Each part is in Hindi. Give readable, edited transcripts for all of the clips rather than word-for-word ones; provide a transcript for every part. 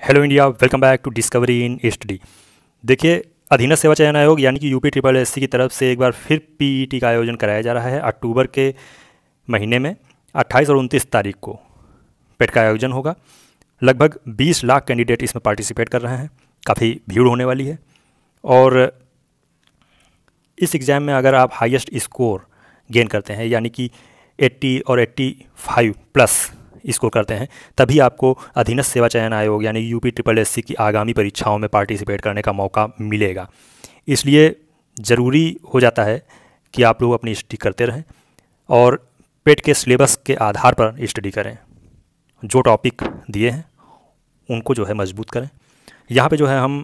Hello India, welcome back to discovery in study. देखिए, अधीनस्थ सेवा चयन आयोग यानी कि यूपी ट्रिपल एससी की तरफ से एक बार फिर पीईटी का आयोजन कराया जा रहा है। अक्टूबर के महीने में 28 और 29 तारीख को पेट का आयोजन होगा। लगभग 20 लाख कैंडिडेट इसमें पार्टिसिपेट कर रहे हैं। काफ़ी भीड़ होने वाली है और इस एग्ज़ाम में अगर आप हाईएस्ट स्कोर गेन करते हैं यानी कि 80 और 85 प्लस स्कोर करते हैं, तभी आपको अधीनस्थ सेवा चयन आयोग यानी यूपी ट्रिपल एससी की आगामी परीक्षाओं में पार्टिसिपेट करने का मौका मिलेगा। इसलिए ज़रूरी हो जाता है कि आप लोग अपनी स्टडी करते रहें और पेट के सिलेबस के आधार पर स्टडी करें। जो टॉपिक दिए हैं उनको जो है मजबूत करें। यहाँ पे जो है हम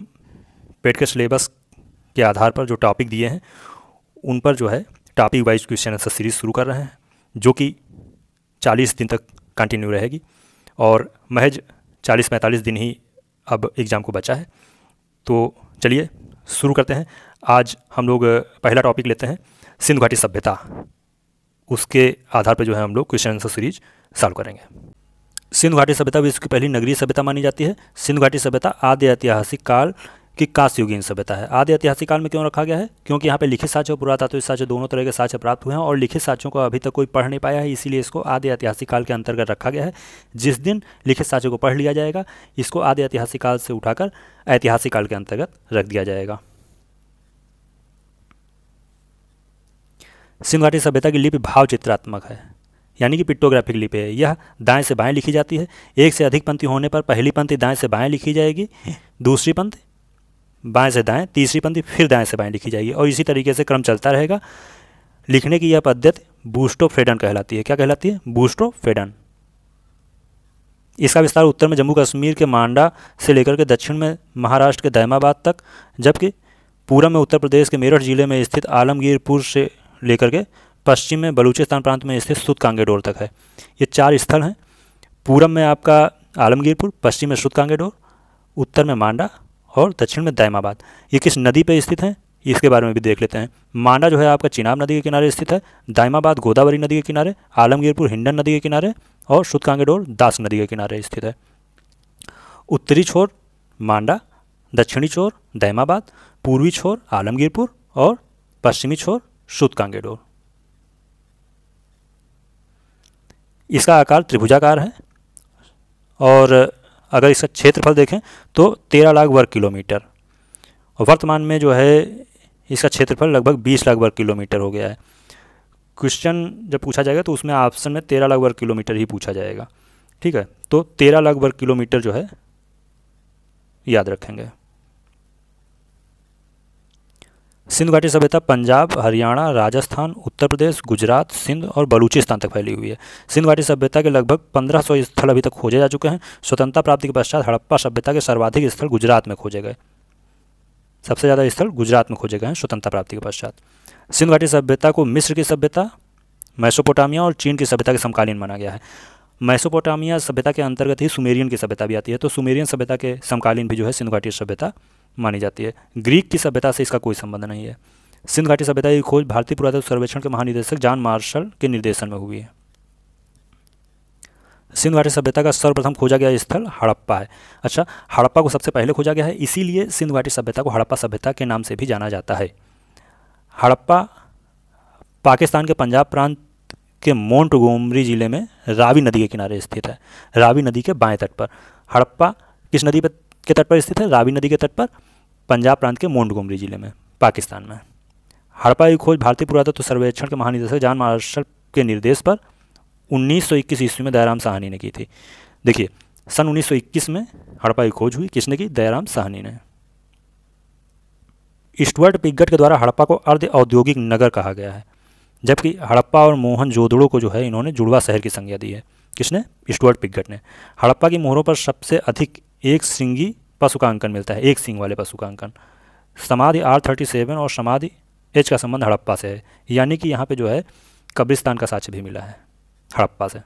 पेट के सिलेबस के आधार पर जो टॉपिक दिए हैं उन पर जो है topic wise question answer series शुरू कर रहे हैं, जो कि 40 दिन तक कंटिन्यू रहेगी और महज 40-45 दिन ही अब एग्ज़ाम को बचा है। तो चलिए शुरू करते हैं। आज हम लोग पहला टॉपिक लेते हैं सिंधु घाटी सभ्यता। उसके आधार पर जो है हम लोग क्वेश्चन आंसर सीरीज सॉल्व करेंगे। सिंधु घाटी सभ्यता विश्व की पहली नगरीय सभ्यता मानी जाती है। सिंधु घाटी सभ्यता आद्य ऐतिहासिक काल की कांस्ययुगीन सभ्यता है। आदि ऐतिहासिक काल में क्यों रखा गया है? क्योंकि यहाँ पे लिखित साक्ष्य और पुरातात्विक साक्ष्य दोनों तरह के साक्ष्य प्राप्त हुए हैं और लिखित साक्ष्यों को अभी तक कोई पढ़ नहीं पाया है, इसीलिए इसको आदि ऐतिहासिक काल के अंतर्गत रखा गया है। जिस दिन लिखित साक्ष्य को पढ़ लिया जाएगा, इसको आदि ऐतिहासिक काल से उठाकर ऐतिहासिक काल के अंतर्गत रख दिया जाएगा। सिंधु घाटी सभ्यता की लिपि भाव चित्रात्मक है यानी कि पिक्टोग्राफिक लिपि है। यह दाएं से बाएं लिखी जाती है। एक से अधिक पंक्ति होने पर पहली पंक्ति दाएं से बाएं लिखी जाएगी, दूसरी पंक्ति बाएं से दाएं, तीसरी पंक्ति फिर दाएं से बाएं लिखी जाएगी और इसी तरीके से क्रम चलता रहेगा। लिखने की यह पद्धति बूस्टोफ्रेडन कहलाती है। क्या कहलाती है? बूस्टोफ्रेडन। इसका विस्तार उत्तर में जम्मू कश्मीर के मांडा से लेकर के दक्षिण में महाराष्ट्र के दैमाबाद तक, जबकि पूर्व में उत्तर प्रदेश के मेरठ जिले में स्थित आलमगीरपुर से लेकर के पश्चिम में बलूचिस्तान प्रांत में स्थित सुतकांगेडोर तक है। ये 4 स्थल हैं। पूर्व में आपका आलमगीरपुर, पश्चिम में सुतकांगेडोर, उत्तर में मांडा और दक्षिण में दैमाबाद। ये किस नदी पे स्थित हैं इसके बारे में भी देख लेते हैं। मांडा जो है आपका चिनाब नदी के किनारे स्थित है, दैमाबाद गोदावरी नदी के किनारे, आलमगीरपुर हिंडन नदी के किनारे और सुतकांगेडोर दास नदी के किनारे स्थित है। उत्तरी छोर मांडा, दक्षिणी छोर दैमाबाद, पूर्वी छोर आलमगीरपुर और पश्चिमी छोर सुतकांगेडोर। इसका आकार त्रिभुजाकार है और अगर इसका क्षेत्रफल देखें तो 13 लाख वर्ग किलोमीटर और वर्तमान में जो है इसका क्षेत्रफल लगभग 20 लाख वर्ग किलोमीटर हो गया है। क्वेश्चन जब पूछा जाएगा तो उसमें ऑप्शन में 13 लाख वर्ग किलोमीटर ही पूछा जाएगा। ठीक है, तो 13 लाख वर्ग किलोमीटर जो है याद रखेंगे। सिंधु घाटी सभ्यता पंजाब, हरियाणा, राजस्थान, उत्तर प्रदेश, गुजरात, सिंध और बलूचिस्तान तक फैली हुई है। सिंधु घाटी सभ्यता के लगभग 1500 स्थल अभी तक खोजे जा चुके हैं। स्वतंत्रता प्राप्ति के पश्चात हड़प्पा सभ्यता के सर्वाधिक स्थल गुजरात में खोजे गए। सबसे ज़्यादा स्थल गुजरात में खोजे गए हैं स्वतंत्रता प्राप्ति के पश्चात। सिंधु घाटी सभ्यता को मिस्र की सभ्यता, मेसोपोटामिया और चीन की सभ्यता के समकालीन माना गया है। मेसोपोटामिया सभ्यता के अंतर्गत ही सुमेरियन की सभ्यता भी आती है, तो सुमेरियन सभ्यता के समकालीन भी जो है सिंधु घाटी सभ्यता मानी जाती है। ग्रीक की सभ्यता से इसका कोई संबंध नहीं है। सिंधु घाटी सभ्यता की खोज भारतीय पुरातत्व सर्वेक्षण के महानिदेशक जॉन मार्शल के निर्देशन में हुई है। सिंधु घाटी सभ्यता का सर्वप्रथम खोजा गया स्थल हड़प्पा है। अच्छा, हड़प्पा को सबसे पहले खोजा गया है, इसीलिए सिंधु घाटी सभ्यता को हड़प्पा सभ्यता के नाम से भी जाना जाता है। हड़प्पा पाकिस्तान के पंजाब प्रांत के मोंटगोमरी जिले में रावी नदी के किनारे स्थित है। रावी नदी के बाएं तट पर। हड़प्पा किस नदी के तट पर स्थित है? रावी नदी के तट पर, पंजाब प्रांत के मोंटगोमरी जिले में, पाकिस्तान में। हड़प्पा की खोज भारतीय पुरातत्व सर्वेक्षण के महानिदेशक जॉन मार्शल के निर्देश पर 1921 ईस्वी में दयाराम साहनी ने की थी। देखिए, सन 1921 में हड़प्पा की खोज हुई। किसने की? दयाराम साहनी ने। स्टुअर्ट पिगट के द्वारा हड़प्पा को अर्ध औद्योगिक नगर कहा गया है, जबकि हड़प्पा और मोहनजोदड़ो को जो है इन्होंने जुड़वा शहर की संज्ञा दी है। किसने? स्टुअर्ट पिगट ने। हड़प्पा की मोहरों पर सबसे अधिक एक सिंगी पशु का अंकन मिलता है, एक सिंग वाले पशु का अंकन। समाधि R37 और समाधि H का संबंध हड़प्पा से है, यानी कि यहाँ पे जो है कब्रिस्तान का साक्ष्य भी मिला है हड़प्पा से।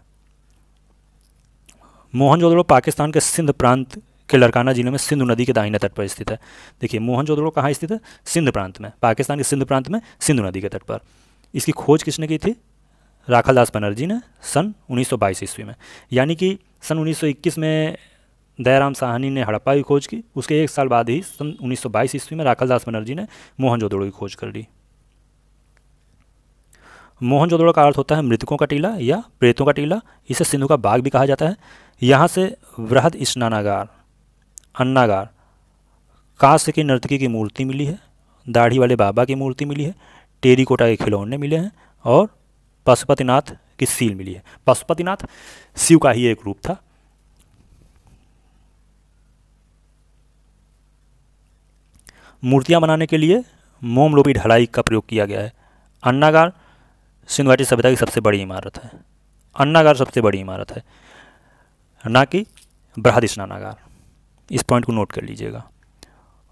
मोहनजोदड़ो पाकिस्तान के सिंध प्रांत के लड़काना जिले में सिंधु नदी के दाहिने तट पर स्थित है। देखिए, मोहनजोदड़ो कहाँ स्थित है? सिंध प्रांत में, पाकिस्तान के सिंध प्रांत में सिंधु नदी के तट पर। इसकी खोज किसने की थी? राखालदास बनर्जी ने सन 1922 ईस्वी में। यानी कि सन 1921 में दयाराम साहनी ने हड़प्पा की खोज की। उसके एक साल बाद ही सन 1922 ईस्वी में राखालदास बनर्जी ने मोहनजोदड़ो की खोज कर ली। मोहनजोदड़ो का अर्थ होता है मृतकों का टीला या प्रेतों का टीला। इसे सिंधु का बाग भी कहा जाता है। यहाँ से वृहद स्नानागार, अन्नागार, कांस्य की नर्तकी की मूर्ति मिली है, दाढ़ी वाले बाबा की मूर्ति मिली है, टेरीकोटा के खिलौने मिले हैं और पशुपतिनाथ की सील मिली है। पशुपतिनाथ शिव का ही एक रूप था। मूर्तियां बनाने के लिए मोमलोपी ढलाई का प्रयोग किया गया है। अन्नागार सिंधु घाटी सभ्यता की सबसे बड़ी इमारत है। अन्नागार सबसे बड़ी इमारत है, ना कि बृहद स्नानागार। इस पॉइंट को नोट कर लीजिएगा।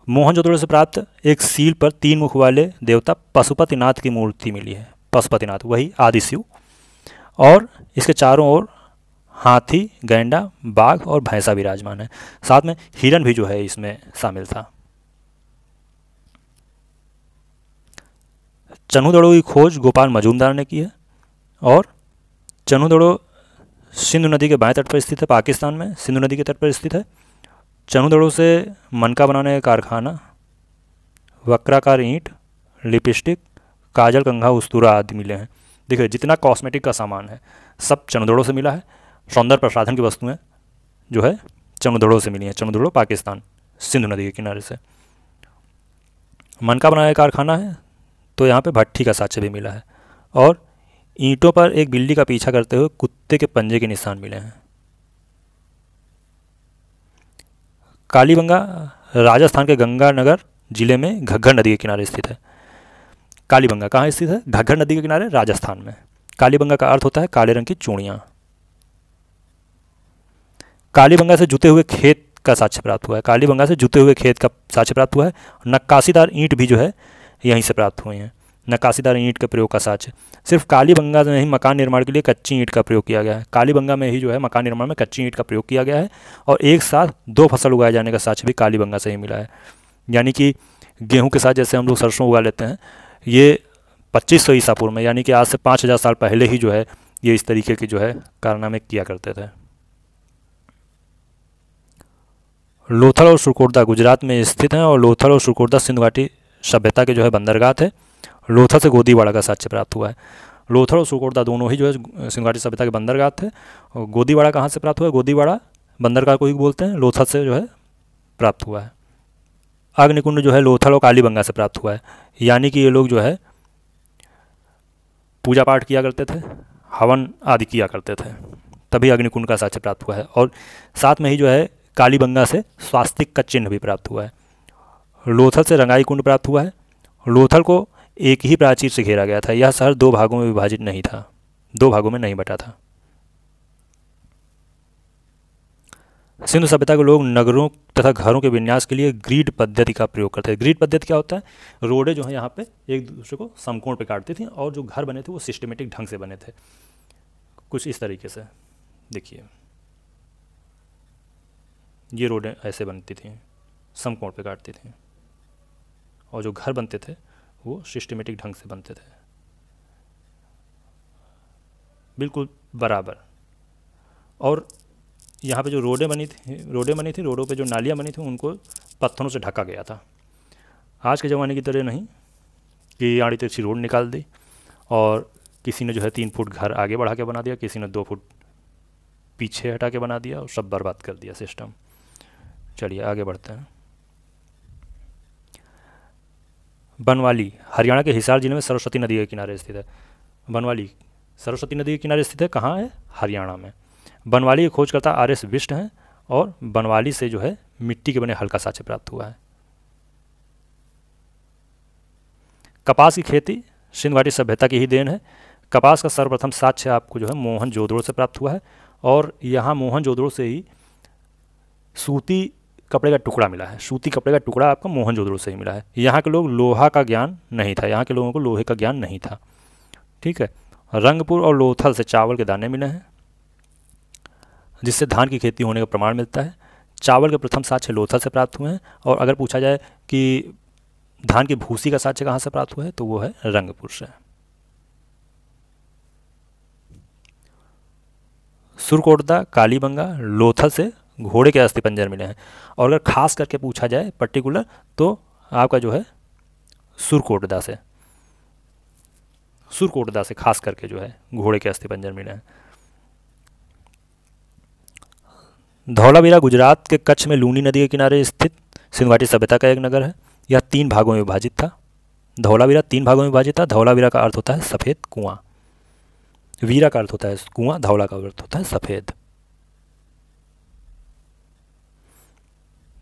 मोहनजोदड़ो से प्राप्त एक सील पर 3 मुख वाले देवता पशुपतिनाथ की मूर्ति मिली है। पशुपतिनाथ वही आदि शिव, और इसके चारों ओर हाथी, गैंडा, बाघ और भैंसा विराजमान है। साथ में हिरन भी जो है इसमें शामिल था। चन्हूदड़ो की खोज गोपाल मजूमदार ने की है और चन्हूदड़ो सिंधु नदी के बाएं तट पर स्थित है, पाकिस्तान में सिंधु नदी के तट पर स्थित है। चन्हूदड़ो से मनका बनाने का कारखाना, वक्राकार ईंट, लिपस्टिक, काजल, कंघा, उस्तूरा आदि मिले हैं। देखिए जितना कॉस्मेटिक का सामान है सब चन्हूदड़ो से मिला है। सौंदर्य प्रसाधन की वस्तुएं जो है चन्हूदड़ो से मिली हैं। चन्हूदड़ो पाकिस्तान सिंधु नदी के किनारे से। मनका बनाने का कारखाना है तो यहाँ पे भट्ठी का साक्ष्य भी मिला है और ईंटों पर एक बिल्ली का पीछा करते हुए कुत्ते के पंजे के निशान मिले हैं। कालीबंगा राजस्थान के गंगानगर जिले में घग्गर नदी के किनारे स्थित है। कालीबंगा कहाँ स्थित है? घग्गर नदी के किनारे राजस्थान में। कालीबंगा का अर्थ होता है काले रंग की चूड़ियाँ। कालीबंगा से जुते हुए खेत का साक्ष्य प्राप्त हुआ है। कालीबंगा से जुते हुए खेत का साक्ष्य प्राप्त हुआ है। नक्काशीदार ईंट भी जो है यहीं से प्राप्त हुए हैं। नक्काशीदार ईंट के प्रयोग का साक्ष्य सिर्फ कालीबंगा में ही मकान निर्माण के लिए कच्ची ईंट का प्रयोग किया गया है। कालीबंगा में ही जो है मकान निर्माण में कच्ची ईंट का प्रयोग किया गया है और एक साथ 2 फसल उगाए जाने का साक्ष्य भी कालीबंगा से ही मिला है। यानी कि गेहूं के साथ जैसे हम लोग सरसों उगा लेते हैं, ये 2500 ईसा पूर्व में यानी कि आज से 5000 साल पहले ही जो है ये इस तरीके के जो है कारनामे किया करते थे। लोथल और सुरकोटदा गुजरात में स्थित हैं और लोथल और सुरकोटदा सिंधु घाटी सभ्यता के जो है बंदरगाह थे। लोथल से गोदीवाड़ा का साक्ष्य प्राप्त हुआ है। लोथल और सुरकोटदा दोनों ही जो है सिंधु घाटी सभ्यता के बंदरगाह थे। और गोदीवाड़ा कहाँ से प्राप्त हुआ है? गोदीवाड़ा बंदरगाह को ही बोलते हैं, लोथल से जो है प्राप्त हुआ है। अग्निकुंड जो है लोथल और कालीबंगा से प्राप्त हुआ है। यानी कि ये लोग जो है पूजा पाठ किया करते थे, हवन आदि किया करते थे, तभी अग्निकुंड का साक्ष्य प्राप्त हुआ है। और साथ में ही जो है कालीबंगा से स्वास्तिक का चिन्ह भी प्राप्त हुआ है। लोथल से रंगाई कुंड प्राप्त हुआ है। लोथल को एक ही प्राचीर से घेरा गया था। यह शहर 2 भागों में विभाजित नहीं था, 2 भागों में नहीं बटा था। सिंधु सभ्यता के लोग नगरों तथा घरों के विन्यास के लिए ग्रिड पद्धति का प्रयोग करते हैं। ग्रिड पद्धति क्या होता है? रोडें जो है यहाँ पे एक दूसरे को समकोण पे काटती थी और जो घर बने थे वो सिस्टमेटिक ढंग से बने थे, कुछ इस तरीके से। देखिए ये रोडें ऐसे बनती थी, समकोण पे काटती थी और जो घर बनते थे वो सिस्टमेटिक ढंग से बनते थे, बिल्कुल बराबर। और यहाँ पे जो रोडें बनी थी, रोडों पे जो नालियाँ बनी थी उनको पत्थरों से ढका गया था। आज के ज़माने की तरह नहीं कि आड़ी तिरछी रोड निकाल दी और किसी ने जो है 3 फुट घर आगे बढ़ा के बना दिया, किसी ने 2 फुट पीछे हटा के बना दिया और सब बर्बाद कर दिया सिस्टम। चलिए आगे बढ़ते हैं। बनवाली हरियाणा के हिसार जिले में सरस्वती नदी के किनारे स्थित है। बनवाली सरस्वती नदी के किनारे स्थित है। कहाँ है? हरियाणा में। बनवाली के खोजकर्ता RS बिष्ट हैं और बनवाली से जो है मिट्टी के बने हल का साक्ष्य प्राप्त हुआ है। कपास की खेती सिंधु घाटी सभ्यता की ही देन है। कपास का सर्वप्रथम साक्ष्य आपको जो है मोहनजोदड़ो से प्राप्त हुआ है और यहाँ मोहनजोदड़ो से ही सूती कपड़े का टुकड़ा मिला है। सूती कपड़े का टुकड़ा आपको मोहनजोदड़ो से ही मिला है। यहाँ के लोग लोहा का ज्ञान नहीं था, यहाँ के लोगों को लोहे का ज्ञान नहीं था। ठीक है। रंगपुर और लोथल से चावल के दाने मिले हैं जिससे धान की खेती होने का प्रमाण मिलता है। चावल के प्रथम साक्ष्य लोथल से प्राप्त हुए हैं और अगर पूछा जाए कि धान की भूसी का साक्ष्य कहाँ से प्राप्त हुआ है तो वो है रंगपुर से। सुरकोटदा, कालीबंगा, लोथल से घोड़े के अस्थिपंजर मिले हैं। और अगर खास करके पूछा जाए पर्टिकुलर तो आपका जो है सुरकोटदा से खास करके जो है घोड़े के अस्थिपंजर मिले हैं। धौलावीरा गुजरात के कच्छ में लूनी नदी के किनारे स्थित सिंधु घाटी सभ्यता का एक नगर है। यह 3 भागों में विभाजित था। धौलावीरा 3 भागों में विभाजित था। धौलावीरा का अर्थ होता है सफ़ेद कुआं, वीरा का अर्थ होता है कुआं, धौला का अर्थ होता है सफ़ेद।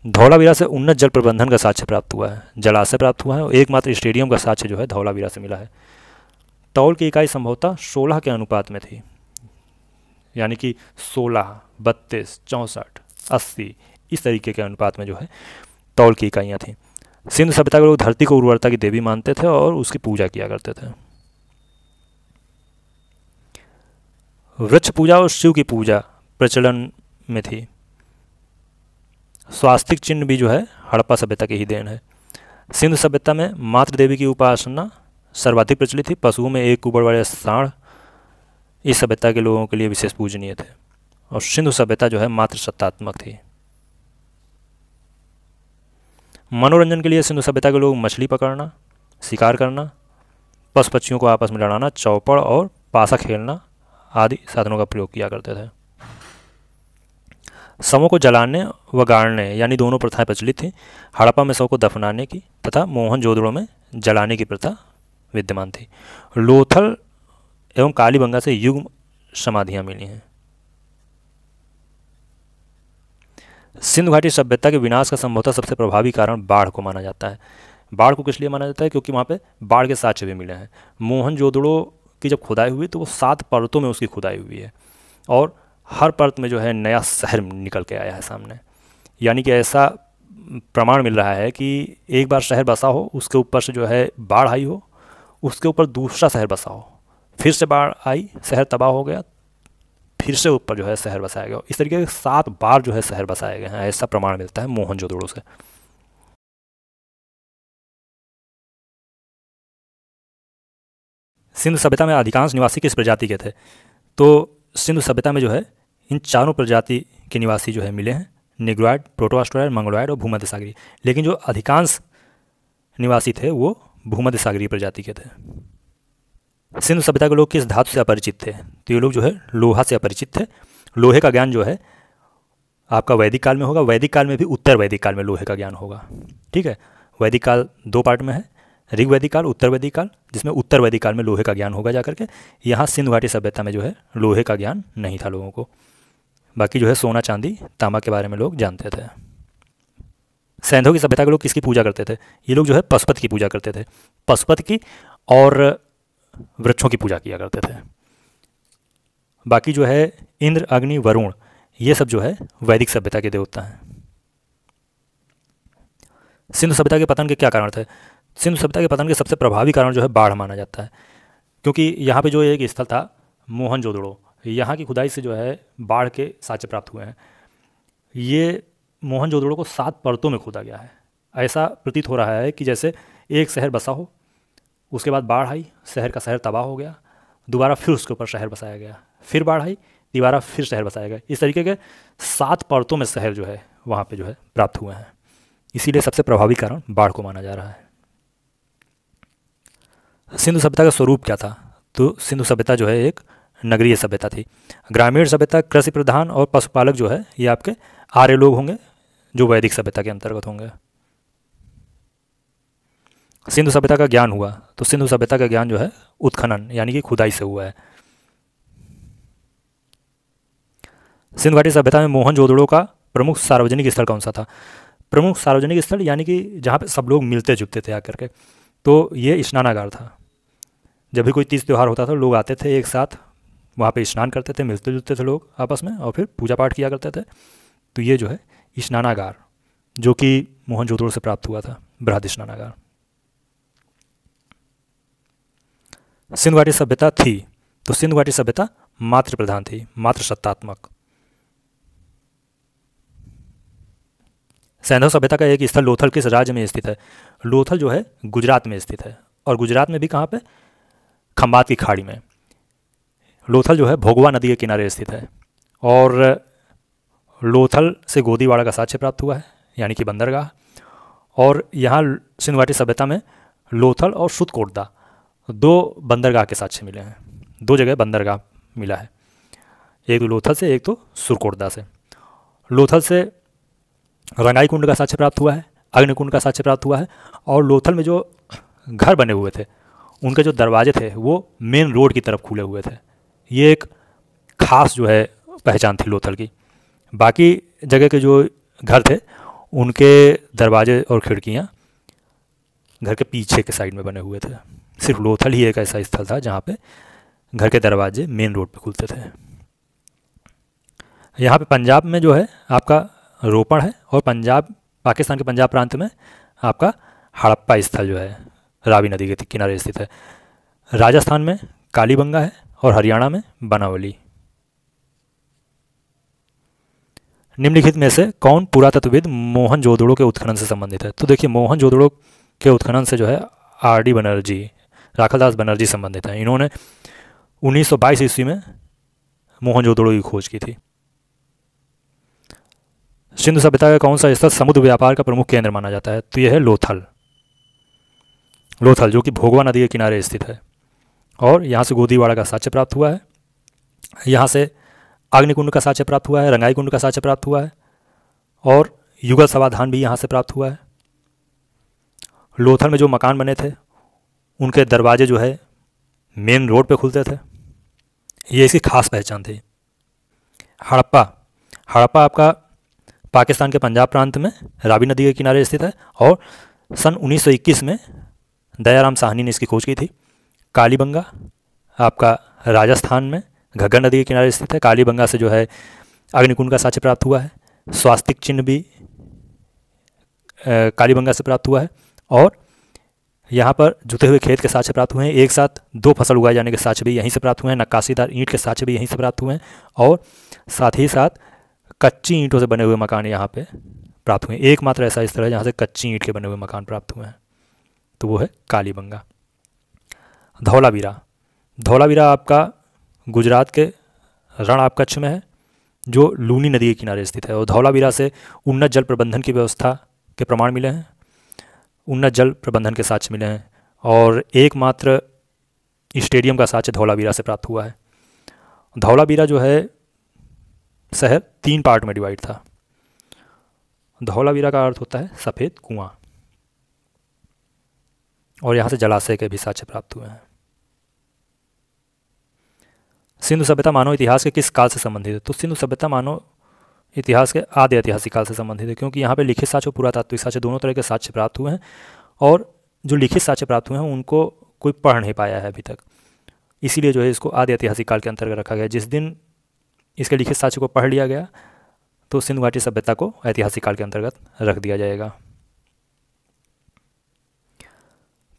धौलावीरा से उन्नत जल प्रबंधन का साक्ष्य प्राप्त हुआ है, जलाशय प्राप्त हुआ है और एकमात्र स्टेडियम का साक्ष्य जो है धौलावीरा से मिला है। तौल की इकाई संभवतः 16 के अनुपात में थी, यानी कि 16, 32, 64, 80 इस तरीके के अनुपात में जो है तौल की इकाइयाँ थीं। सिंधु सभ्यता के लोग धरती को उर्वरता की देवी मानते थे और उसकी पूजा किया करते थे। वृक्ष पूजा और शिव की पूजा प्रचलन में थी। स्वास्तिक चिन्ह भी जो है हड़प्पा सभ्यता की ही देन है। सिंधु सभ्यता में मातृ देवी की उपासना सर्वाधिक प्रचलित थी। पशुओं में एक कुबड़ वाले सांड इस सभ्यता के लोगों के लिए विशेष पूजनीय थे और सिंधु सभ्यता जो है मात्र सत्तात्मक थी। मनोरंजन के लिए सिंधु सभ्यता के लोग मछली पकड़ना, शिकार करना, पशु पक्षियों को आपस में लड़ाना, चौपड़ और पासा खेलना आदि साधनों का प्रयोग किया करते थे। शवों को जलाने व गाड़ने यानी दोनों प्रथाएं प्रचलित थीं। हड़प्पा में शव को दफनाने की तथा मोहनजोदड़ो में जलाने की प्रथा विद्यमान थी। लोथल एवं कालीबंगा से युग्म समाधियां मिली हैं। सिंधु घाटी सभ्यता के विनाश का संभवतः सबसे प्रभावी कारण बाढ़ को माना जाता है। बाढ़ को किस लिए माना जाता है? क्योंकि वहाँ पे बाढ़ के साक्ष्य भी मिले हैं। मोहनजोदड़ो की जब खुदाई हुई तो वो 7 परतों में उसकी खुदाई हुई है और हर परत में जो है नया शहर निकल के आया है सामने। यानी कि ऐसा प्रमाण मिल रहा है कि एक बार शहर बसा हो, उसके ऊपर से जो है बाढ़ आई हो, उसके ऊपर दूसरा शहर बसा हो, फिर से बाढ़ आई, शहर तबाह हो गया, फिर से ऊपर जो है शहर बसाया गया। इस तरीके के 7 बार जो है शहर बसाए गए हैं, ऐसा प्रमाण मिलता है मोहनजोदड़ो से। सिंधु सभ्यता में अधिकांश निवासी किस प्रजाति के थे? तो सिंधु सभ्यता में जो है इन चारों प्रजाति के निवासी जो है मिले हैं, निग्रोइड, प्रोटोआस्ट्रोइड, मंगोलॉइड और भूमध्य सागरीय। लेकिन जो अधिकांश निवासी थे वो भूमध्य सागरीय प्रजाति के थे। सिंधु सभ्यता के लोग किस धातु से अपरिचित थे? तो ये लोग जो है लोहा से अपरिचित थे। लोहे का ज्ञान जो है आपका वैदिक काल में होगा। वैदिक काल में भी उत्तर वैदिक काल में लोहे का ज्ञान होगा। ठीक है, वैदिक काल 2 पार्ट में है, ऋग वैदिक काल, उत्तर वैदिक काल, जिसमें उत्तर वैदिक काल में लोहे का ज्ञान होगा जाकर के। यहाँ सिंधु घाटी सभ्यता में जो है लोहे का ज्ञान नहीं था लोगों को। बाकी जो है सोना, चांदी, तांबा के बारे में लोग जानते थे। सैंधव की सभ्यता के लोग किसकी पूजा करते थे? ये लोग जो है पशुपति की पूजा करते थे। पशुपति की और वृक्षों की पूजा किया करते थे। बाकी जो है इंद्र, अग्नि, वरुण ये सब जो है वैदिक सभ्यता के देवता हैं। सिंधु सभ्यता के पतन के क्या कारण थे? सिंधु सभ्यता के पतन के सबसे प्रभावी कारण जो है बाढ़ माना जाता है, क्योंकि यहाँ पे जो एक स्थल था मोहनजोदड़ो, यहाँ की खुदाई से जो है बाढ़ के साक्ष्य प्राप्त हुए हैं। ये मोहनजोदड़ो को 7 परतों में खोदा गया है। ऐसा प्रतीत हो रहा है कि जैसे एक शहर बसा हो, उसके बाद बाढ़ आई, शहर का शहर तबाह हो गया, दोबारा फिर उसके ऊपर शहर बसाया गया, फिर बाढ़ आई, दोबारा फिर शहर बसाया गया। इस तरीके के 7 परतों में शहर जो है वहाँ पे जो है प्राप्त हुए हैं। इसीलिए सबसे प्रभावी कारण बाढ़ को माना जा रहा है। सिंधु सभ्यता का स्वरूप क्या था? तो सिंधु सभ्यता जो है एक नगरीय सभ्यता थी। ग्रामीण सभ्यता कृषि प्रधान और पशुपालक जो है ये आपके आर्य लोग होंगे, जो वैदिक सभ्यता के अंतर्गत होंगे। सिंधु सभ्यता का ज्ञान हुआ तो सिंधु सभ्यता का ज्ञान जो है उत्खनन यानी कि खुदाई से हुआ है। सिंधु घाटी सभ्यता में मोहनजोदड़ो का प्रमुख सार्वजनिक स्थल कौन सा था? प्रमुख सार्वजनिक स्थल यानी कि जहाँ पे सब लोग मिलते जुलते थे आकर के, तो ये स्नानागार था। जब भी कोई तीज त्यौहार होता था लोग आते थे एक साथ, वहाँ पे स्नान करते थे, मिलते जुलते थे लोग आपस में और फिर पूजा पाठ किया करते थे। तो ये जो है स्नानागार, जो कि मोहनजोदड़ो से प्राप्त हुआ था, बृहद स्नानागार। सिंधु घाटी सभ्यता थी तो सिंधु घाटी सभ्यता मातृ प्रधान थी, मातृ सत्तात्मक। सैंधव सभ्यता का एक स्थल लोथल किस राज्य में स्थित है? लोथल जो है गुजरात में स्थित है, और गुजरात में भी कहाँ पे? खंबात की खाड़ी में। लोथल जो है भोगवा नदी के किनारे स्थित है और लोथल से गोदीवाड़ा का साक्ष्य प्राप्त हुआ है, यानी कि बंदरगाह। और यहाँ सिंधु घाटी सभ्यता में लोथल और सुतकोटदा 2 बंदरगाह के साक्ष्य मिले हैं, 2 जगह बंदरगाह मिला है, एक तो लोथल से, एक तो सुरकोटदा से। लोथल से रंगाई कुंड का साक्ष्य प्राप्त हुआ है, अग्निकुंड का साक्ष्य प्राप्त हुआ है। और लोथल में जो घर बने हुए थे उनके जो दरवाजे थे वो मेन रोड की तरफ खुले हुए थे। ये एक खास जो है पहचान थी लोथल की। बाकी जगह के जो घर थे उनके दरवाजे और खिड़कियाँ घर के पीछे के साइड में बने हुए थे। सिर्फ लोथल ही एक ऐसा स्थल था जहाँ पे घर के दरवाजे मेन रोड पे खुलते थे। यहाँ पे पंजाब में जो है आपका रोपड़ है, और पाकिस्तान के पंजाब प्रांत में आपका हड़प्पा स्थल जो है रावी नदी के किनारे स्थित है। राजस्थान में कालीबंगा है और हरियाणा में बनावली। निम्नलिखित में से कौन पुरातत्वविद मोहनजोदड़ो के उत्खनन से संबंधित है? तो देखिए, मोहनजोदड़ो के उत्खनन से जो है आर.डी. बनर्जी, राखालदास बनर्जी संबंधित हैं। इन्होंने 1922 ईस्वी में मोहनजोदड़ो की खोज की थी। सिंधु सभ्यता का कौन सा स्थल समुद्र व्यापार का प्रमुख केंद्र माना जाता है? तो यह है लोथल। लोथल जो कि भोगवा नदी के किनारे स्थित है, और यहाँ से गोदीवाड़ा का साक्ष्य प्राप्त हुआ है, यहाँ से अग्निकुंड का साक्ष्य प्राप्त हुआ है, रंगाई कुंड का साक्ष्य प्राप्त हुआ है, और युगल समाधान भी यहाँ से प्राप्त हुआ है। लोथल में जो मकान बने थे उनके दरवाजे जो है मेन रोड पे खुलते थे, ये इसकी खास पहचान थी। हड़प्पा आपका पाकिस्तान के पंजाब प्रांत में रावी नदी के किनारे स्थित है, और सन 1921 में दयाराम साहनी ने इसकी खोज की थी। कालीबंगा आपका राजस्थान में घग्गर नदी के किनारे स्थित है। कालीबंगा से जो है अग्निकुंड का साक्ष्य प्राप्त हुआ है। स्वास्तिक चिन्ह भी कालीबंगा से प्राप्त हुआ है, और यहाँ पर जुते हुए खेत के साक्ष्य प्राप्त हुए हैं। एक साथ 2 फसल उगाए जाने के साक्ष्य भी यहीं से प्राप्त हुए हैं। नक्काशीदार ईंट के साक्ष्य भी यहीं से प्राप्त हुए हैं, और साथ ही साथ कच्ची ईंटों से बने हुए मकान यहाँ पे प्राप्त हुए हैं। एकमात्र ऐसा स्थल है जहाँ से कच्ची ईंट के बने हुए मकान प्राप्त हुए हैं, तो वो है कालीबंगा। धौलावीरा आपका गुजरात के रण आप कच्छ में है, जो लूनी नदी के किनारे स्थित है। और धौलावीरा से उन्नत जल प्रबंधन की व्यवस्था के प्रमाण मिले हैं, उन्नत जल प्रबंधन के साक्ष्य मिले हैं, और एकमात्र स्टेडियम का साक्ष्य धौलावीरा से प्राप्त हुआ है। धौलावीरा जो है शहर 3 पार्ट में डिवाइड था। धौलावीरा का अर्थ होता है सफ़ेद कुआं, और यहाँ से जलाशय के भी साक्ष्य प्राप्त हुए हैं। सिंधु सभ्यता मानव इतिहास के किस काल से संबंधित है? तो सिंधु सभ्यता मानव इतिहास के आदि ऐतिहासिक काल से संबंधित है, क्योंकि यहाँ पे लिखित साक्ष्य और पुरातात्विक साक्ष्य दोनों तरह के साक्ष्य प्राप्त हुए हैं, और जो लिखित साक्ष्य प्राप्त हुए हैं उनको कोई पढ़ नहीं पाया है अभी तक, इसीलिए जो है इसको आदि ऐतिहासिक काल के अंतर्गत रखा गया। जिस दिन इसके लिखित साक्ष्य को पढ़ लिया गया तो सिंधु घाटी सभ्यता को ऐतिहासिक काल के अंतर्गत रख दिया जाएगा।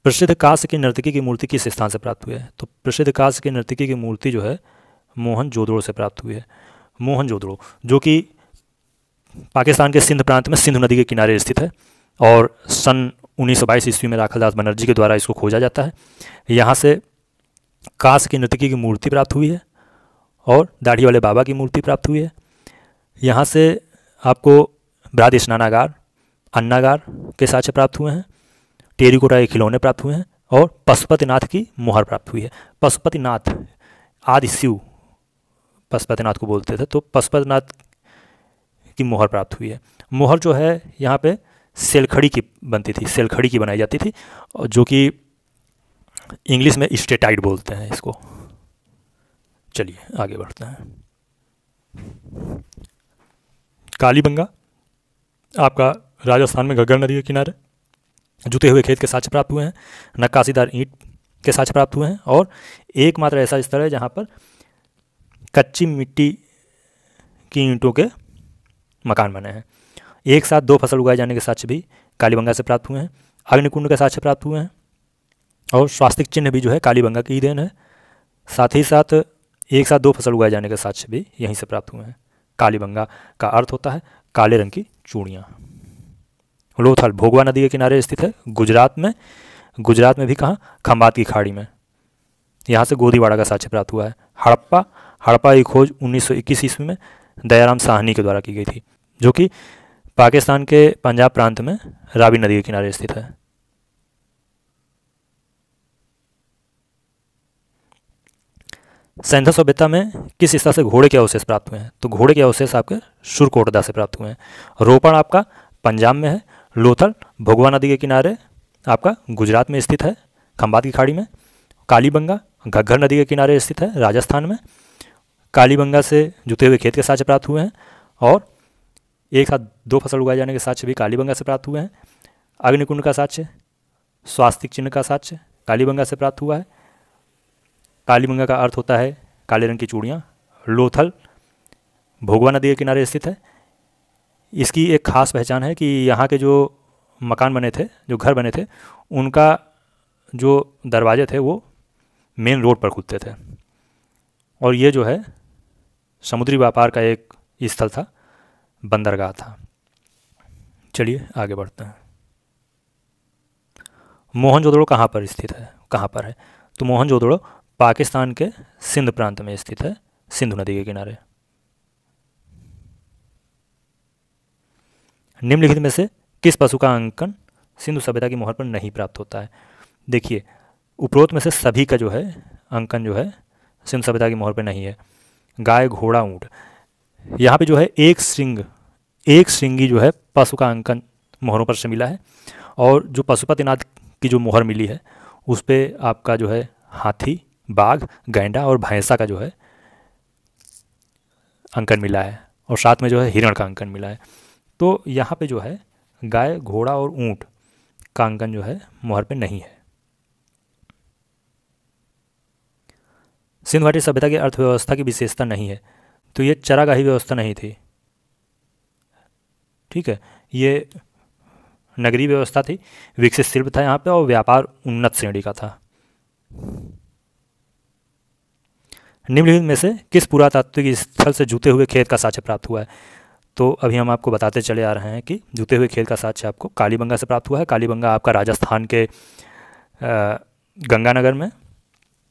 प्रसिद्ध कांस्य की नर्तकी की मूर्ति किस स्थान से प्राप्त हुई है? तो प्रसिद्ध कांस्य की नर्तकी की मूर्ति जो है मोहनजोदड़ो से प्राप्त हुई है। मोहनजोदड़ो जो कि पाकिस्तान के सिंध प्रांत में सिंधु नदी के किनारे स्थित है, और सन 1922 ईस्वी में राखालदास बनर्जी के द्वारा इसको खोजा जाता है। यहाँ से कांस्य की नर्तकी की मूर्ति प्राप्त हुई है, और दाढ़ी वाले बाबा की मूर्ति प्राप्त हुई है। यहाँ से आपको बृहद स्नानागार, अन्नागार के साक्ष्य प्राप्त हुए हैं, टेरिकोटा के खिलौने प्राप्त हुए हैं, और पशुपतिनाथ की मोहर प्राप्त हुई है। पशुपतिनाथ आदि शिव पशुपतिनाथ को बोलते थे, तो पशुपतिनाथ की मोहर प्राप्त हुई है। मोहर जो है यहाँ पे सेलखड़ी की बनती थी, सेलखड़ी की बनाई जाती थी, और जो कि इंग्लिश में स्टेटाइट बोलते हैं इसको। चलिए आगे बढ़ते हैं। कालीबंगा आपका राजस्थान में घग्गर नदी के किनारे, जुते हुए खेत के साक्ष्य प्राप्त हुए हैं, नक्काशीदार ईंट के साक्ष्य प्राप्त हुए हैं, और एकमात्र ऐसा स्थल है जहाँ पर कच्ची मिट्टी की ईंटों के मकान बने हैं। एक साथ 2 फसल उगाए जाने के साक्ष्य भी कालीबंगा से प्राप्त हुए हैं। अग्निकुंड के साक्ष्य प्राप्त हुए हैं, और स्वास्तिक चिन्ह भी जो है कालीबंगा की ही देन है। साथ ही साथ एक साथ 2 फसल उगाए जाने के साक्ष्य भी यहीं से प्राप्त हुए हैं। कालीबंगा का अर्थ होता है काले रंग की चूड़ियाँ। लोथल भोगवा नदी के किनारे स्थित है, गुजरात में भी कहाँ? खंबात की खाड़ी में। यहाँ से गोदीवाड़ा का साक्ष्य प्राप्त हुआ है। हड़प्पा की खोज 1921 ईस्वी में दयाराम साहनी के द्वारा की गई थी, जो कि पाकिस्तान के पंजाब प्रांत में रावी नदी के किनारे स्थित है। सिंधु सभ्यता में किस स्थल से घोड़े के अवशेष प्राप्त हुए हैं? तो घोड़े के अवशेष आपके सुरकोटदा से प्राप्त हुए हैं। रोपण आपका पंजाब में है। लोथल भोगवा नदी के किनारे आपका गुजरात में स्थित है, खंबात की खाड़ी में। कालीबंगा घग्गर नदी के किनारे स्थित है, राजस्थान में। कालीबंगा से जुते हुए खेत के साक्ष्य प्राप्त हुए हैं, और एक साथ 2 फसल उगाए जाने के साक्ष्य भी कालीबंगा से प्राप्त हुए हैं। अग्निकुंड का साक्ष्य, स्वास्तिक चिन्ह का साक्ष्य कालीबंगा से प्राप्त हुआ है। कालीबंगा का अर्थ होता है काले रंग की चूड़ियाँ। लोथल भोगवा नदी के किनारे स्थित है। इसकी एक खास पहचान है कि यहाँ के जो मकान बने थे, जो घर बने थे, उनका जो दरवाजे थे वो मेन रोड पर खुलते थे, और ये जो है समुद्री व्यापार का एक स्थल था, बंदरगाह था। चलिए आगे बढ़ते हैं। मोहनजोदड़ो कहाँ पर स्थित है, कहाँ पर है? तो मोहनजोदड़ो पाकिस्तान के सिंध प्रांत में स्थित है, सिंधु नदी के किनारे। निम्नलिखित में से किस पशु का अंकन सिंधु सभ्यता की मोहर पर नहीं प्राप्त होता है? देखिए, उपरोक्त में से सभी का जो है अंकन जो है सिंधु सभ्यता की मोहर पर नहीं है। गाय, घोड़ा, ऊँट, यहाँ पे जो है एक श्रृंगी जो है पशु का अंकन मोहरों पर से मिला है, और जो पशुपतिनाथ की जो मोहर मिली है उस पर आपका जो है हाथी, बाघ, गैंडा और भैंसा का जो है अंकन मिला है, और साथ में जो है हिरण का अंकन मिला है। तो यहाँ पे जो है गाय, घोड़ा और ऊँट का अंकन जो है मोहर पे नहीं है। सिंधु घाटी सभ्यता की अर्थव्यवस्था की विशेषता नहीं है, तो ये चरागाही व्यवस्था नहीं थी, ठीक है, ये नगरीय व्यवस्था थी, विकसित शिल्प था यहाँ पे, और व्यापार उन्नत श्रेणी का था। निम्नलिखित में से किस पुरातात्विक स्थल से जुते हुए खेत का साक्ष्य प्राप्त हुआ है? तो अभी हम आपको बताते चले आ रहे हैं कि जुते हुए खेत का साक्ष्य आपको कालीबंगा से प्राप्त हुआ है। कालीबंगा आपका राजस्थान के गंगानगर में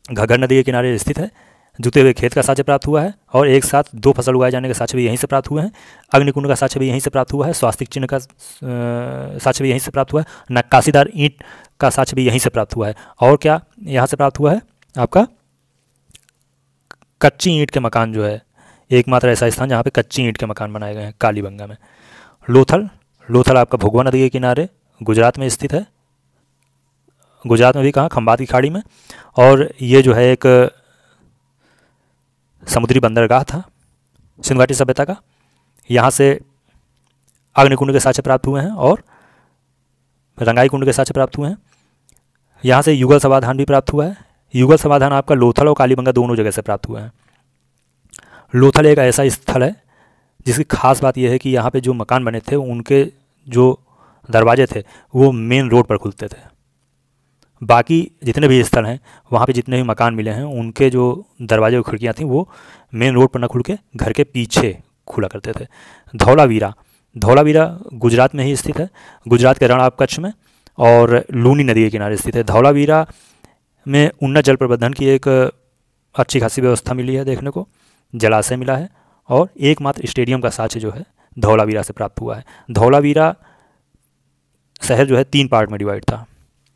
घग्गर नदी के किनारे स्थित है। जुते हुए खेत का साक्ष्य प्राप्त हुआ है, और एक साथ 2 फसल उगाए जाने के साक्ष्य भी यहीं से प्राप्त हुए हैं। अग्निकुंड का साक्ष्य भी यहीं से प्राप्त हुआ है। स्वास्तिक चिन्ह का साक्ष्य भी यहीं से प्राप्त हुआ है। नक्काशीदार ईंट का साक्ष्य भी यहीं से प्राप्त हुआ है। और क्या यहाँ से प्राप्त हुआ है? आपका कच्ची ईंट के मकान जो है, एकमात्र ऐसा स्थान जहाँ पे कच्ची ईंट के मकान बनाए गए हैं, कालीबंगा में। लोथल आपका भोगवा नदी के किनारे गुजरात में स्थित है। गुजरात में भी कहाँ? खंबात की खाड़ी में। और ये जो है एक समुद्री बंदरगाह था सिंधु घाटी सभ्यता का। यहाँ से अग्निकुंड के साक्ष्य प्राप्त हुए हैं और रंगाई कुंड के साक्ष्य प्राप्त हुए हैं। यहाँ से युगल समाधान भी प्राप्त हुआ है। युगल समाधान आपका लोथल और कालीबंगा दोनों जगह से प्राप्त हुआ है। लोथल एक ऐसा स्थल है जिसकी खास बात यह है कि यहाँ पे जो मकान बने थे उनके जो दरवाजे थे वो मेन रोड पर खुलते थे। बाकी जितने भी स्थल हैं वहाँ पे जितने भी मकान मिले हैं उनके जो दरवाजे और खिड़कियाँ थीं वो मेन रोड पर न खुल के घर के पीछे खुला करते थे। धौलावीरा गुजरात में ही स्थित है, गुजरात के रण ऑफ कच्छ में और लूनी नदी के किनारे स्थित है। धौलावीरा में उन्नत जल प्रबंधन की एक अच्छी खासी व्यवस्था मिली है देखने को, जलाशय मिला है और एकमात्र स्टेडियम का साक्ष्य जो है धौलावीरा से प्राप्त हुआ है। धौलावीरा शहर जो है 3 पार्ट में डिवाइड था।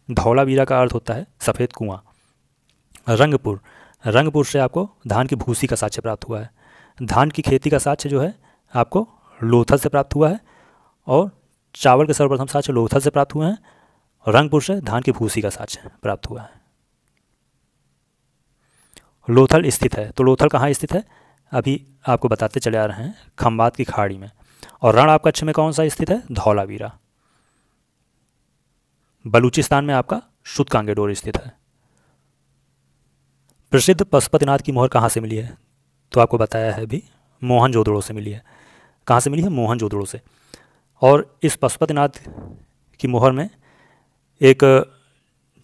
धौलावीरा का अर्थ होता है सफ़ेद कुआं। रंगपुर से आपको धान की भूसी का साक्ष्य प्राप्त हुआ है। धान की खेती का साक्ष्य जो है आपको लोथल से प्राप्त हुआ है और चावल के सर्वप्रथम साक्ष्य लोथल से प्राप्त हुए हैं। रंगपुर से धान की भूसी का साक्ष्य प्राप्त हुआ है। लोथल स्थित है, तो लोथल कहाँ स्थित है अभी आपको बताते चले आ रहे हैं, खंबात की खाड़ी में। और रण ऑफ कच्छ में कौन सा स्थित है? धौलावीरा। बलूचिस्तान में आपका शुतकांगेडोर स्थित है। प्रसिद्ध पशुपतिनाथ की मोहर कहाँ से मिली है? तो आपको बताया है अभी, मोहनजोदड़ो से मिली है। कहाँ से मिली है? मोहनजोदड़ो से। और इस पशुपतिनाथ की मोहर में एक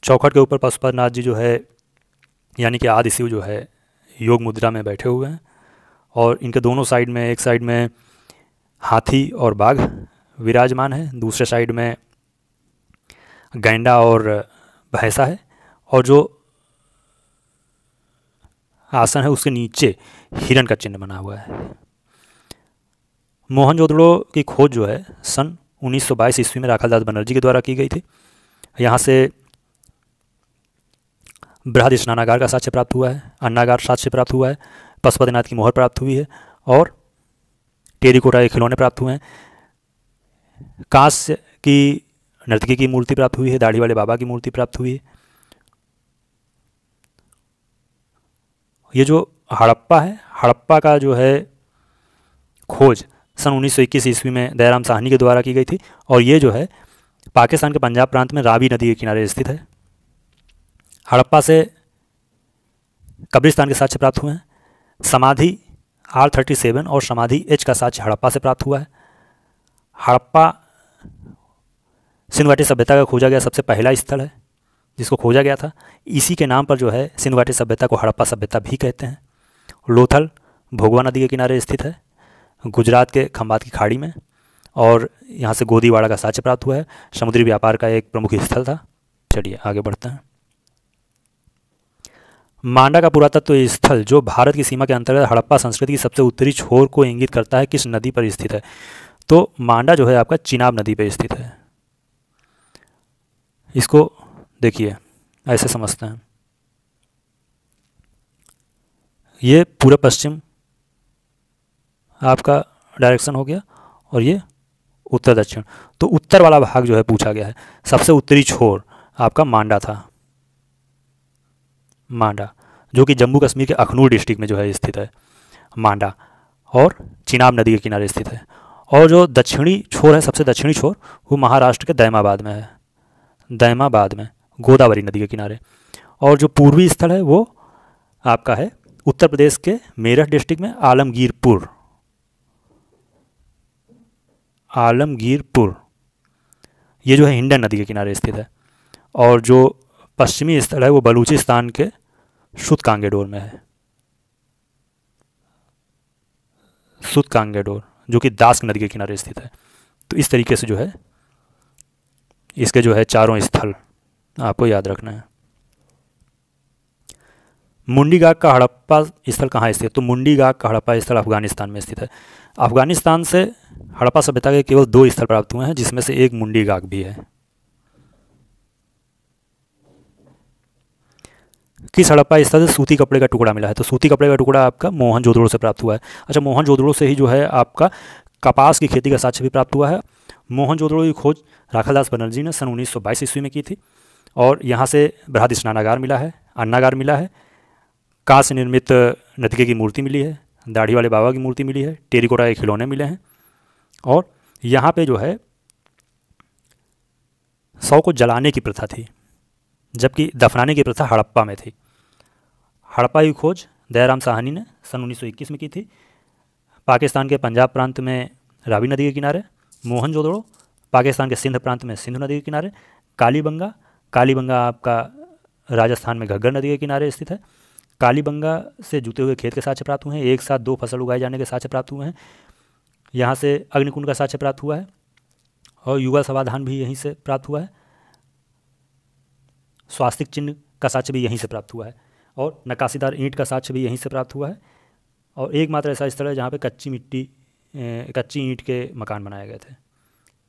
चौखट के ऊपर पशुपतिनाथ जी जो है यानी कि आदि शिव जो है योग मुद्रा में बैठे हुए हैं और इनके दोनों साइड में, एक साइड में हाथी और बाघ विराजमान है, दूसरे साइड में गैंडा और भैंसा है और जो आसन है उसके नीचे हिरण का चिन्ह बना हुआ है। मोहनजोदड़ो की खोज जो है सन 1922 ईस्वी में राखालदास बनर्जी के द्वारा की गई थी। यहाँ से बृहद स्नानागार का साक्ष्य प्राप्त हुआ है, अन्नागार साक्ष्य प्राप्त हुआ है, पशुपतिनाथ की मोहर प्राप्त हुई है और टेरिकोटा के खिलौने प्राप्त हुए हैं। कांस्य की नर्तकी की मूर्ति प्राप्त हुई है, दाढ़ी वाले बाबा की मूर्ति प्राप्त हुई है। ये जो हड़प्पा है, हड़प्पा का जो है खोज सन 1921 ईस्वी में दयाराम साहनी के द्वारा की गई थी और ये जो है पाकिस्तान के पंजाब प्रांत में रावी नदी के किनारे स्थित है। हड़प्पा से कब्रिस्तान के साक्ष्य प्राप्त हुए हैं। समाधि R37 और समाधि H का साक्ष्य हड़प्पा से प्राप्त हुआ है। हड़प्पा सिंधु घाटी सभ्यता का खोजा गया सबसे पहला स्थल है जिसको खोजा गया था। इसी के नाम पर जो है सिंधु घाटी सभ्यता को हड़प्पा सभ्यता भी कहते हैं। लोथल भोगवा नदी के किनारे स्थित है, गुजरात के खंबात की खाड़ी में, और यहाँ से गोदीवाड़ा का साक्ष्य प्राप्त हुआ है। समुद्री व्यापार का एक प्रमुख स्थल था। चलिए आगे बढ़ते हैं। मांडा का पुरातत्व स्थल जो भारत की सीमा के अंतर्गत हड़प्पा संस्कृति की सबसे उत्तरी छोर को इंगित करता है किस नदी पर स्थित है? तो मांडा जो है आपका चिनाब नदी पर स्थित है। इसको देखिए ऐसे समझते हैं, ये पूर्व पश्चिम आपका डायरेक्शन हो गया और ये उत्तर दक्षिण। तो उत्तर वाला भाग जो है पूछा गया है। सबसे उत्तरी छोर आपका मांडा था, मांडा जो कि जम्मू कश्मीर के अखनूर डिस्ट्रिक्ट में जो है स्थित है मांडा, और चिनाब नदी के किनारे स्थित है। और जो दक्षिणी छोर है, सबसे दक्षिणी छोर, वो महाराष्ट्र के दैमाबाद में है, दैमाबाद में गोदावरी नदी के किनारे। और जो पूर्वी स्थल है वो आपका है उत्तर प्रदेश के मेरठ डिस्ट्रिक्ट में आलमगीरपुर, आलमगीरपुर ये जो है हिंडन नदी के किनारे स्थित है। और जो पश्चिमी स्थल है वो बलूचिस्तान के सुतकांगेडोर में है, सुतकांगेडोर जो कि दास्क नदी के किनारे स्थित है। तो इस तरीके से जो है इसके जो है चारों स्थल आपको याद रखना है। मुंडी गाग का हड़प्पा स्थल कहाँ स्थित है? तो मुंडी गाग का हड़प्पा स्थल अफगानिस्तान में स्थित है। अफगानिस्तान से हड़प्पा सभ्यता के केवल 2 स्थल प्राप्त हुए हैं जिसमें से एक मुंडी गाग भी है। किस हड़प्पा स्थल से सूती कपड़े का टुकड़ा मिला है? तो सूती कपड़े का टुकड़ा आपका मोहनजोदड़ो से प्राप्त हुआ है। अच्छा, मोहनजोदड़ो से ही जो है आपका कपास की खेती का साक्ष्य भी प्राप्त हुआ है। मोहनजोदड़ो की खोज राखालदास बनर्जी ने सन 1922 ईस्वी में की थी और यहाँ से बृहद स्नानागार मिला है, अन्नागार मिला है, कांस्य निर्मित नर्तकी की मूर्ति मिली है, दाढ़ी वाले बाबा की मूर्ति मिली है, टेरिकोटा के खिलौने मिले हैं। और यहाँ पे जो है शव को जलाने की प्रथा थी जबकि दफनाने की प्रथा हड़प्पा में थी। हड़प्पा की खोज दयाराम साहनी ने सन 1921 में की थी। पाकिस्तान के पंजाब प्रांत में रावी नदी के किनारे। मोहनजोदड़ो पाकिस्तान के सिंध प्रांत में सिंधु नदी के किनारे। कालीबंगा, कालीबंगा आपका राजस्थान में घग्गर नदी के किनारे स्थित है। कालीबंगा से जुते हुए खेत के साक्ष्य प्राप्त हुए हैं। एक साथ 2 फसल उगाए जाने के साक्ष्य प्राप्त हुए हैं। यहाँ से अग्निकुंड का साक्ष्य प्राप्त हुआ है और युगल समाधान भी यहीं से प्राप्त हुआ है। स्वास्तिक चिन्ह का साक्ष्य भी यहीं से प्राप्त हुआ है और नक्काशीदार ईंट का साक्ष्य भी यहीं से प्राप्त हुआ है। और एकमात्र ऐसा स्थल है जहाँ पे कच्ची ईंट के मकान बनाए गए थे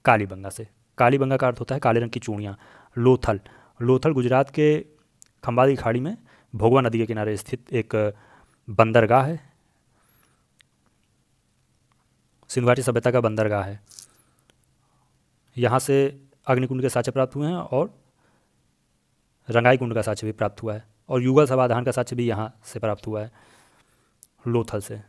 कालीबंगा से। कालीबंगा का अर्थ होता है काले रंग की चूड़ियाँ। लोथल, लोथल गुजरात के खंबात की खाड़ी में भोगवा नदी के किनारे स्थित एक बंदरगाह है, सिंधु घाटी सभ्यता का बंदरगाह है। यहाँ से अग्निकुंड के साक्ष्य प्राप्त हुए हैं और रंगाई कुंड का साक्ष्य भी प्राप्त हुआ है और युगल समाधान का साक्ष्य भी यहाँ से प्राप्त हुआ है लोथल से।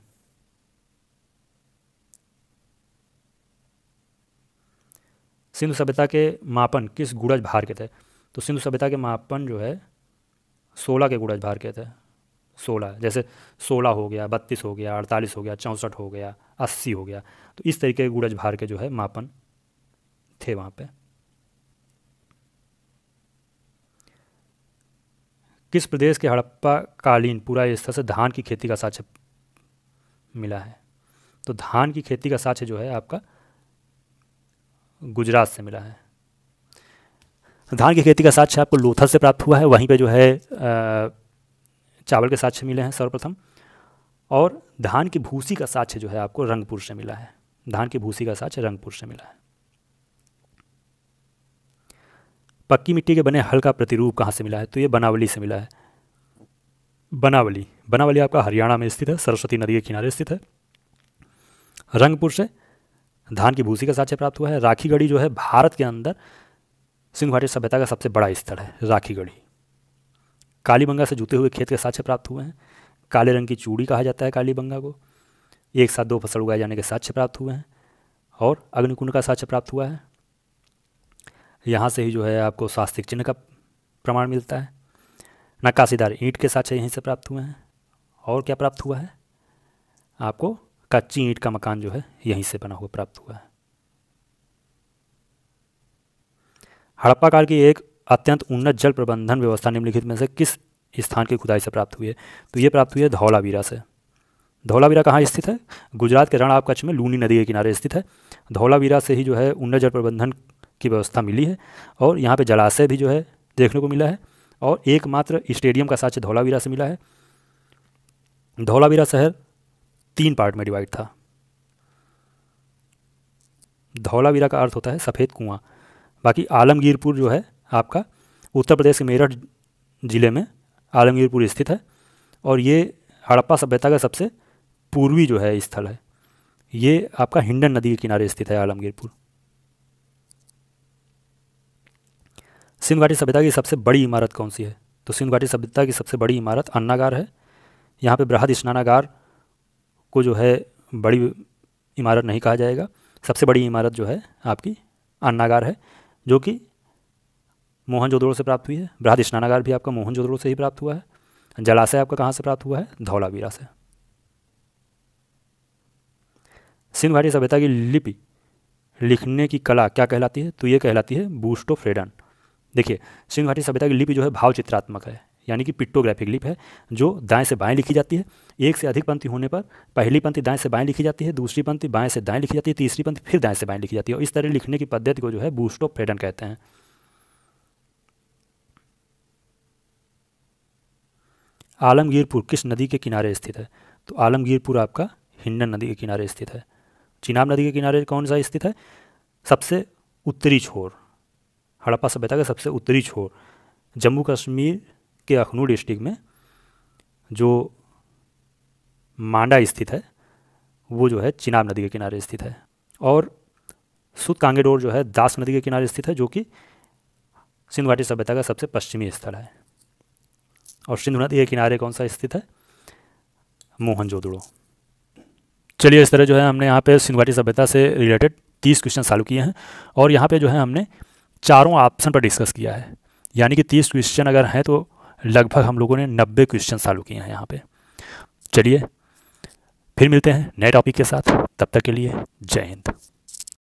सिंधु सभ्यता के मापन किस गुड़ज भार के थे? तो सिंधु सभ्यता के मापन जो है 16 के गुड़ज भार के थे। 16 जैसे 16 हो गया, 32 हो गया, 48 हो गया, 64 हो गया, 80 हो गया। तो इस तरीके के गुड़ज भार के जो है मापन थे वहाँ पे। किस प्रदेश के हड़प्पा कालीन पुरा स्थल से धान की खेती का साक्ष्य मिला है? तो धान की खेती का साक्ष्य जो है आपका गुजरात से मिला है। धान की खेती का साक्ष्य आपको लोथल से प्राप्त हुआ है। वहीं पे जो है चावल के साक्ष्य मिले हैं सर्वप्रथम। और धान की भूसी का साक्ष्य जो है आपको रंगपुर से मिला है। धान की भूसी का साक्ष्य रंगपुर से मिला है। पक्की मिट्टी के बने हल का प्रतिरूप कहाँ से मिला है? तो ये बनावली से मिला है। बनावली आपका हरियाणा में स्थित है, सरस्वती नदी के किनारे स्थित है। रंगपुर से धान की भूसी का साक्ष्य प्राप्त हुआ है। राखीगढ़ी जो है भारत के अंदर सिंधु घाटी सभ्यता का सबसे बड़ा स्थल है राखीगढ़ी। कालीबंगा से जुते हुए खेत के साक्ष्य प्राप्त हुए हैं। काले रंग की चूड़ी कहा जाता है कालीबंगा को। एक साथ 2 फसल उगाए जाने के साक्ष्य प्राप्त हुए हैं और अग्निकुंड का साक्ष्य प्राप्त हुआ है। यहाँ से ही जो है आपको स्वास्तिक चिन्ह का प्रमाण मिलता है। नक्काशीदार ईंट के साक्ष्य यहीं से प्राप्त हुए हैं। और क्या प्राप्त हुआ है आपको? कच्ची ईंट का मकान जो है यहीं से बना हुआ प्राप्त हुआ है। हड़प्पा काल की एक अत्यंत उन्नत जल प्रबंधन व्यवस्था निम्नलिखित में से किस स्थान की खुदाई से प्राप्त हुई है? तो ये प्राप्त हुई है धौलावीरा से। धौलावीरा कहाँ स्थित है? गुजरात के रण ऑफ कच्छ में लूनी नदी के किनारे स्थित है। धौलावीरा से ही जो है उन्नत जल प्रबंधन की व्यवस्था मिली है और यहाँ पे जलाशय भी जो है देखने को मिला है और एकमात्र स्टेडियम का साक्ष्य धौलावीरा से मिला है। धौलावीरा शहर 3 पार्ट में डिवाइड था। धौलावीरा का अर्थ होता है सफ़ेद कुआं। बाकी आलमगीरपुर जो है आपका उत्तर प्रदेश के मेरठ ज़िले में आलमगीरपुर स्थित है और ये हड़प्पा सभ्यता का सबसे पूर्वी जो है स्थल है। ये आपका हिंडन नदी के किनारे स्थित है आलमगीरपुर। सिंधु घाटी सभ्यता की सबसे बड़ी इमारत कौन सी है? तो सिंधु घाटी सभ्यता की सबसे बड़ी इमारत अन्नागार है। यहाँ पे बृहद स्नानागार को जो है बड़ी इमारत नहीं कहा जाएगा। सबसे बड़ी इमारत जो है आपकी अन्नागार है जो कि मोहनजोदड़ो से प्राप्त हुई है। बृहद स्नानागार भी आपका मोहनजोदड़ो से ही प्राप्त हुआ है। जलाशय आपका कहाँ से प्राप्त हुआ है? धौलावीरा से। सिंधु घाटी सभ्यता की लिपि लिखने की कला क्या कहलाती है? तो ये कहलाती है बूस्टोफ्रेडन। देखिए सिंधु घाटी सभ्यता की लिपि जो है भाव चित्रात्मक है, यानी कि पिक्टोग्राफिक लिपि है जो दाएं से बाएं लिखी जाती है। एक से अधिक पंक्ति होने पर पहली पंक्ति दाएं से बाएं लिखी जाती है, दूसरी पंक्ति बाएं से दाएं लिखी जाती है, तीसरी पंक्ति फिर दाएं से बाएं लिखी जाती है और इस तरह लिखने की पद्धति को जो है बूस्टोफ्रेडन कहते हैं। आलमगीरपुर किस नदी के किनारे स्थित है? तो आलमगीरपुर आपका हिंडन नदी के किनारे स्थित है। चिनाब नदी के किनारे कौन सा स्थित है? सबसे उत्तरी छोर, हड़प्पा सभ्यता का सबसे उत्तरी छोर जम्मू कश्मीर के अखनूर डिस्ट्रिक्ट में जो मांडा स्थित है वो जो है चिनाब नदी के किनारे स्थित है। और सुत कांगेडोर जो है दास नदी के किनारे स्थित है जो कि सिंधु घाटी सभ्यता का सबसे पश्चिमी स्थल है। और सिंधु नदी के किनारे कौन सा स्थित है? मोहनजोदड़ो। चलिए इस तरह जो है हमने यहाँ पे सिंधु घाटी सभ्यता से रिलेटेड 30 क्वेश्चन सॉल्व किए हैं और यहाँ पे जो है हमने चारों ऑप्शन पर डिस्कस किया है, यानी कि 30 क्वेश्चन अगर हैं तो लगभग हम लोगों ने 90 क्वेश्चन सॉल्व किए हैं यहाँ पे। चलिए फिर मिलते हैं नए टॉपिक के साथ, तब तक के लिए जय हिंद।